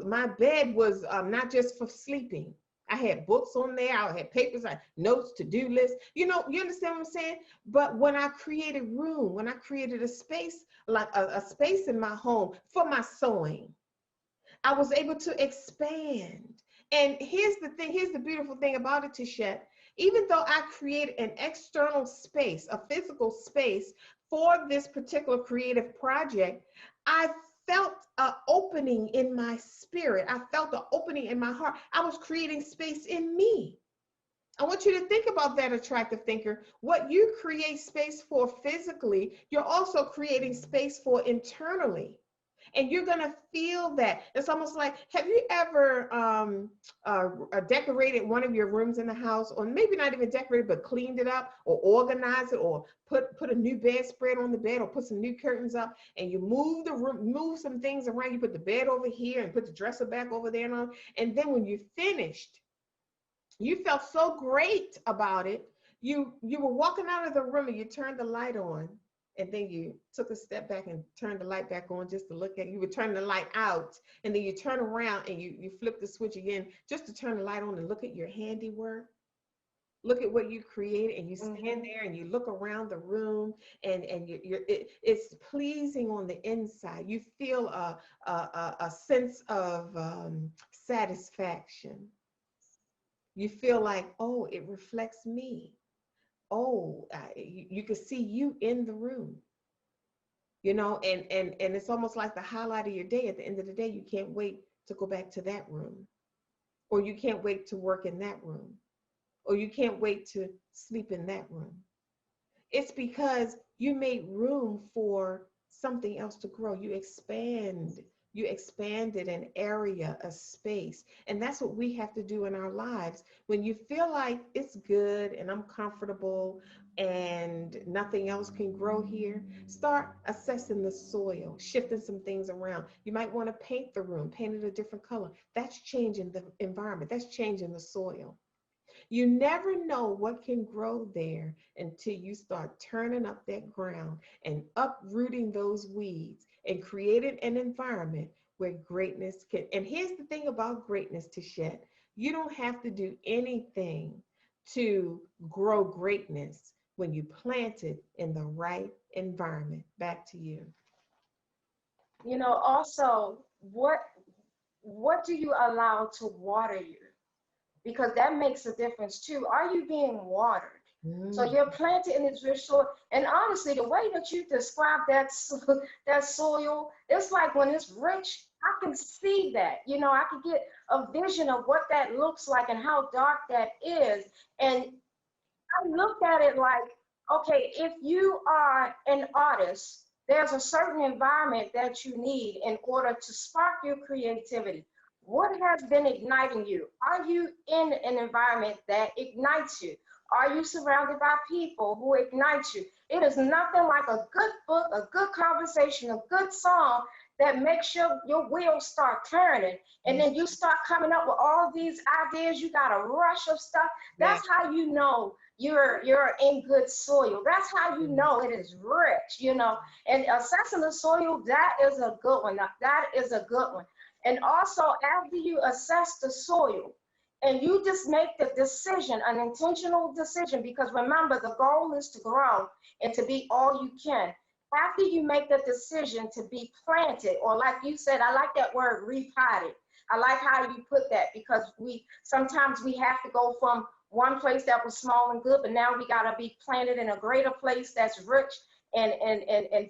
my bed was not just for sleeping. I had books on there. I had papers, I notes, to-do lists. You understand what I'm saying? But when I created room, when I created a space, like a space in my home for my sewing, I was able to expand. And here's the thing, here's the beautiful thing about it, Tichet. Even though I created an external space, a physical space for this particular creative project, I felt an opening in my spirit. I felt an opening in my heart. I was creating space in me. I want you to think about that, attractive thinker. What you create space for physically, you're also creating space for internally. And you're going to feel that. It's almost like, have you ever decorated one of your rooms in the house, or maybe not even decorated, but cleaned it up or organized it, or put a new bedspread on the bed, or put some new curtains up, and you move the room, move some things around. You put the bed over here and put the dresser back over there, and then when you finished, you felt so great about it. You were walking out of the room and you turned the light on, and then you took a step back and turned the light back on just to look at it. You would turn the light out, and then you turn around and you flip the switch again just to turn the light on and look at your handiwork. Look at what you created, and you stand there and you look around the room, and it's pleasing on the inside. You feel a sense of satisfaction. You feel like, oh, it reflects me. Oh, you can see you in the room, you know, and it's almost like the highlight of your day. At the end of the day, you can't wait to go back to that room, or you can't wait to work in that room, or you can't wait to sleep in that room. It's because you made room for something else to grow. You expanded an area, a space. And that's what we have to do in our lives. When you feel like it's good and I'm comfortable and nothing else can grow here, start assessing the soil, shifting some things around. You might want to paint the room, paint it a different color. That's changing the environment, that's changing the soil. You never know what can grow there until you start turning up that ground and uprooting those weeds and creating an environment where greatness can. And here's the thing about greatness, Tichet. You don't have to do anything to grow greatness when you plant it in the right environment. Back to you. You know, also, what do you allow to water you? Because that makes a difference too. Are you being watered? So Mm, you're planted in this rich soil, and honestly, the way that you describe that soil, it's like when it's rich, I can see that. You know, I can get a vision of what that looks like and how dark that is. And I looked at it like, okay, if you are an artist, there's a certain environment that you need in order to spark your creativity. What has been igniting you? Are you in an environment that ignites you? Are you surrounded by people who ignite you? It is nothing like a good book, a good conversation, a good song that makes your wheels start turning. And yes, then you start coming up with all these ideas. You got a rush of stuff. That's yes, how you know you're in good soil. That's how you know it is rich, you know. And assessing the soil, that is a good one. That is a good one. And also, after you assess the soil and you just make the decision, an intentional decision, because remember, the goal is to grow and to be all you can. After you make the decision to be planted, or like you said, I like that word, repotted. I like how you put that, because we sometimes we have to go from one place that was small and good, but now we got to be planted in a greater place that's rich and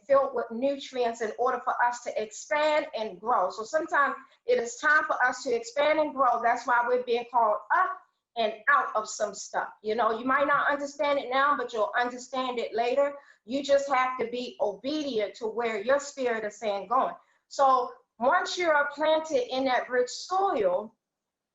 filled with nutrients in order for us to expand and grow. So sometimes it is time for us to expand and grow. That's why we're being called up and out of some stuff. You know, you might not understand it now, but you'll understand it later. You just have to be obedient to where your spirit is saying going. So once you're planted in that rich soil,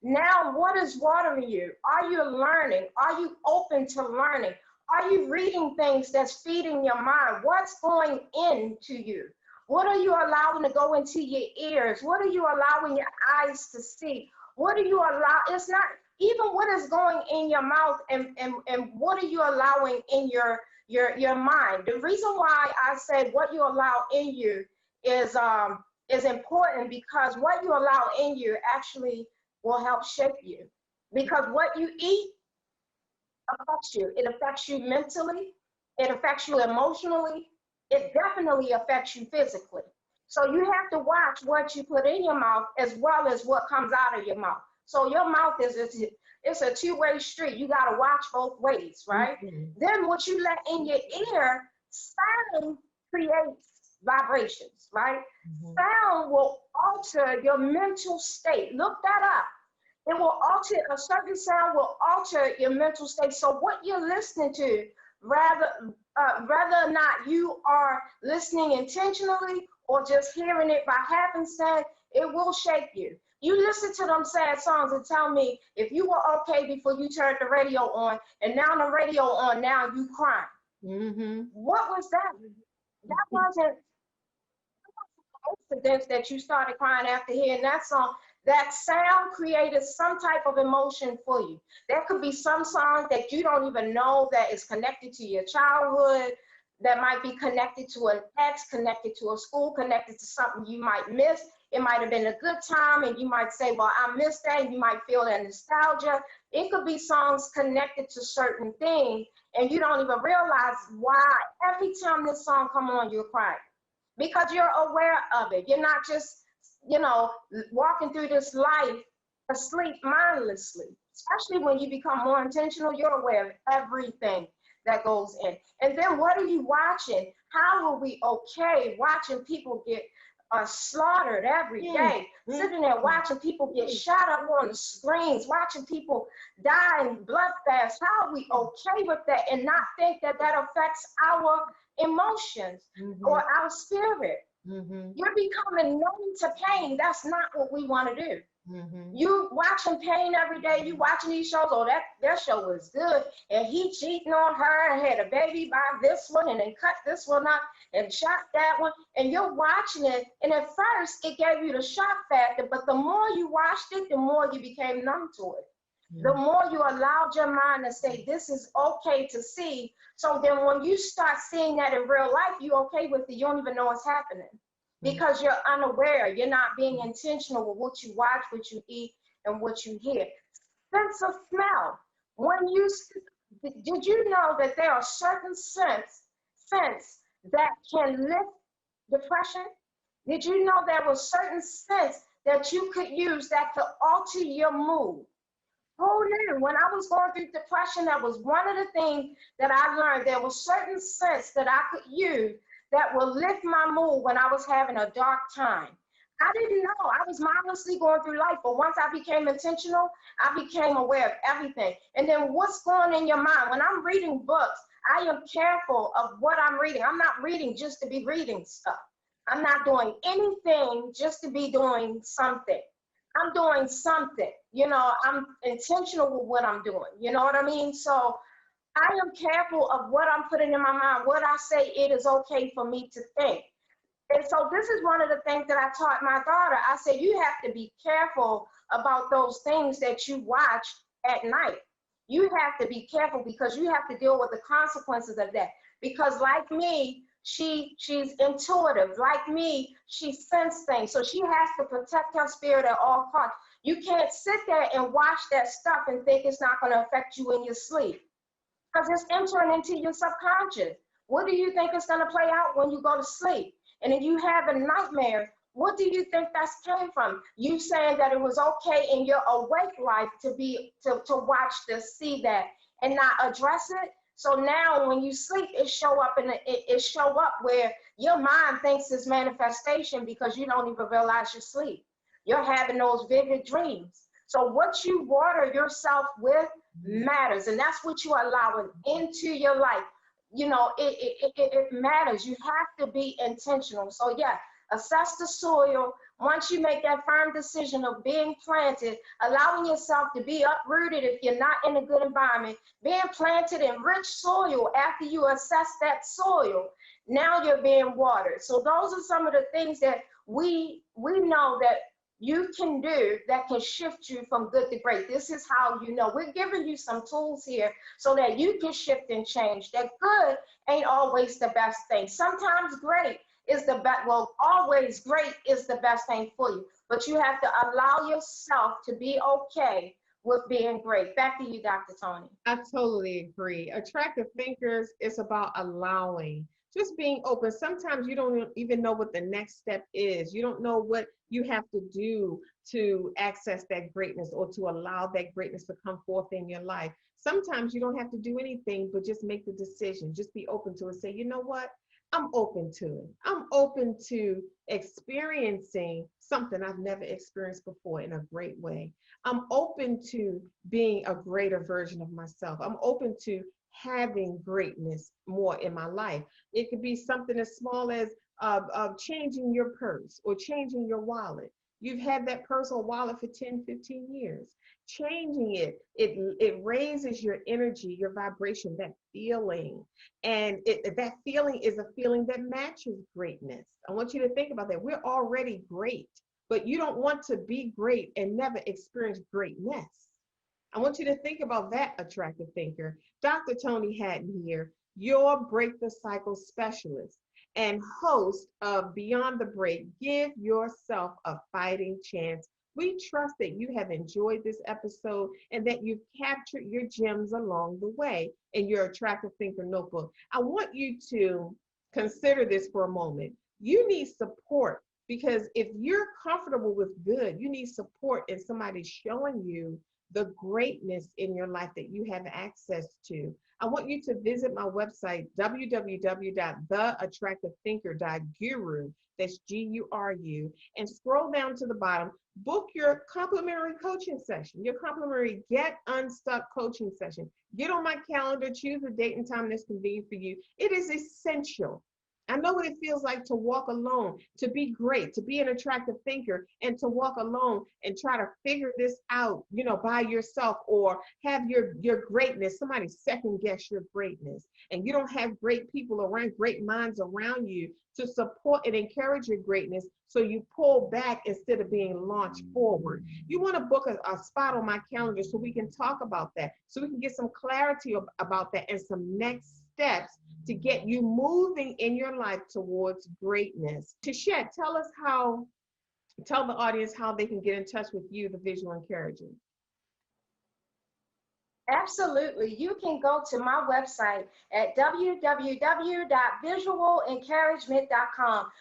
now what is watering you? Are you learning? Are you open to learning? Are you reading things that's feeding your mind? What's going into you? What are you allowing to go into your ears? What are you allowing your eyes to see? What do you allow? It's not even what is going in your mouth, and what are you allowing in your mind? The reason why I say what you allow in you is important, because what you allow in you actually will help shape you. Because what you eat affects you. It affects you mentally, it affects you emotionally, it definitely affects you physically. So you have to watch what you put in your mouth as well as what comes out of your mouth. So your mouth it's a two-way street. You got to watch both ways, right? mhm, Then what you let in your ear, sound creates vibrations, right? mhm. Sound will alter your mental state. Look that up. It will alter, a certain sound will alter your mental state. So what you're listening to, whether or not you are listening intentionally or just hearing it by happenstance, it will shape you. You listen to them sad songs and tell me if you were okay before you turned the radio on, and now the radio on, now you crying. Mhm. What was that? That wasn't coincidence that you started crying after hearing that song. That sound created some type of emotion for you. There could be some songs that you don't even know that is connected to your childhood, that might be connected to an ex, connected to a school, connected to something you might miss. It might have been a good time and you might say, well, I missed that. And you might feel that nostalgia. It could be songs connected to certain things and you don't even realize why every time this song come on, you're crying, because you're aware of it. You're not just, you know, walking through this life asleep mindlessly, especially when you become more intentional. You're aware of everything that goes in. And then what are you watching? How are we okay watching people get slaughtered every day, sitting there watching people get shot up on the screens, watching people die in bloodbaths? How are we okay with that and not think that that affects our emotions or our spirit? You're becoming numb to pain. That's not what we want to do. You watching pain every day, you watching these shows, oh, that show was good, and he cheating on her and had a baby by this one and then cut this one up and shot that one, and you're watching it, and at first it gave you the shock factor, but the more you watched it, the more you became numb to it. The more you allowed your mind to say, this is okay to see. So then when you start seeing that in real life, you're okay with it. You don't even know what's happening because you're unaware. You're not being intentional with what you watch, what you eat, and what you hear. Sense of smell. Did you know that there are certain scents that can lift depression? Did you know there were certain scents that you could use that could alter your mood? Who knew? When I was going through depression, that was one of the things that I learned. There were certain scents that I could use that would lift my mood when I was having a dark time. I didn't know. I was mindlessly going through life, but once I became intentional, I became aware of everything. And then what's going in your mind? When I'm reading books, I am careful of what I'm reading. I'm not reading just to be reading stuff. I'm not doing anything just to be doing something. I'm doing something, I'm intentional with what I'm doing. You know what I mean? So I am careful of what I'm putting in my mind, what I say it is okay for me to think. And so this is one of the things that I taught my daughter. I said, you have to be careful about those things that you watch at night. You have to be careful because you have to deal with the consequences of that. Because like me, she's intuitive. Like me, she senses things. So she has to protect her spirit at all costs. You can't sit there and watch that stuff and think it's not going to affect you in your sleep. Because it's entering into your subconscious. What do you think is going to play out when you go to sleep? And if you have a nightmare, what do you think that's came from? You saying that it was okay in your awake life to watch this, see that, and not address it. So now when you sleep, it show up where your mind thinks it's manifestation because you don't even realize you're asleep. You're having those vivid dreams. So what you water yourself with matters, and that's what you allow into your life. It matters. You have to be intentional. So yeah, assess the soil. Once you make that firm decision of being planted, allowing yourself to be uprooted if you're not in a good environment, being planted in rich soil after you assess that soil, now you're being watered. So those are some of the things that we know that you can do that can shift you from good to great. This is how we're giving you some tools here so that you can shift and change. That good ain't always the best thing. Sometimes great is the best. Well, always great is the best thing for you. But you have to allow yourself to be okay with being great. Back to you, Dr. Toni. I totally agree. Attractive thinkers, it's about allowing, just being open. Sometimes you don't even know what the next step is. You don't know what you have to do to access that greatness or to allow that greatness to come forth in your life. Sometimes you don't have to do anything, but just make the decision. Just be open to it. Say, you know what? I'm open to it. I'm open to experiencing something I've never experienced before in a great way. I'm open to being a greater version of myself. I'm open to having greatness more in my life. It could be something as small as changing your purse or changing your wallet. You've had that purse or wallet for 10, 15 years. Changing it raises your energy, your vibration, that feeling. And that feeling is a feeling that matches greatness. I want you to think about that. We're already great, but you don't want to be great and never experience greatness. I want you to think about that, attractive thinker. Dr. Toni Hatton here, your Break the Cycle specialist and host of Beyond the Break. Give yourself a fighting chance. We trust that you have enjoyed this episode and that you've captured your gems along the way in your Attractive Thinker notebook. I want you to consider this for a moment. You need support Because if you're comfortable with good, you need support in somebody showing you the greatness in your life that you have access to. I want you to visit my website, www.theattractivethinker.guru. That's Guru, and scroll down to the bottom. Book your complimentary coaching session, your complimentary Get Unstuck coaching session. Get on my calendar, choose a date and time that's convenient for you. It is essential. I know what it feels like to walk alone, to be great, to be an attractive thinker, and to walk alone and try to figure this out, by yourself, or have your greatness, somebody second guess your greatness. And you don't have great people around, great minds around you to support and encourage your greatness. So you pull back instead of being launched forward. You want to book a spot on my calendar so we can talk about that, so we can get some clarity about that and some next steps to get you moving in your life towards greatness. Tichet, tell the audience how they can get in touch with you, the visual encourager. Absolutely. You can go to my website at www.visualencouragement.com.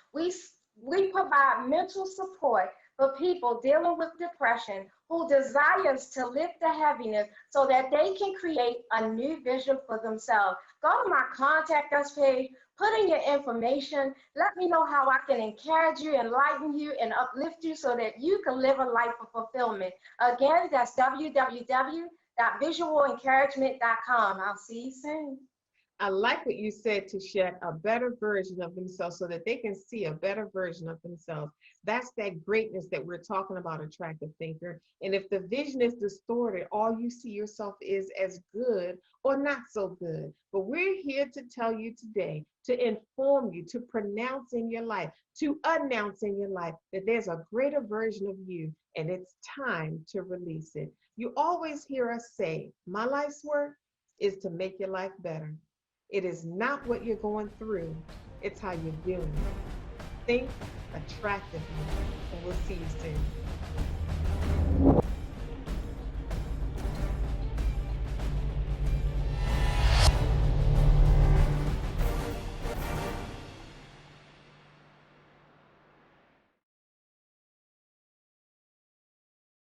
We provide mental support for people dealing with depression who desires to lift the heaviness so that they can create a new vision for themselves. Go to my contact us page, put in your information, let me know how I can encourage you, enlighten you, and uplift you so that you can live a life of fulfillment. Again, that's www.visualencouragement.com. I'll see you soon. I like what you said, Tichet, a better version of themselves, so that they can see a better version of themselves. That's that greatness that we're talking about, attractive thinker. And if the vision is distorted, all you see yourself is as good or not so good. But we're here to tell you today, to inform you, to pronounce in your life, to announce in your life that there's a greater version of you, and it's time to release it. You always hear us say, my life's work is to make your life better. It is not what you're going through, it's how you're doing it. Think attractively, and we'll see you soon.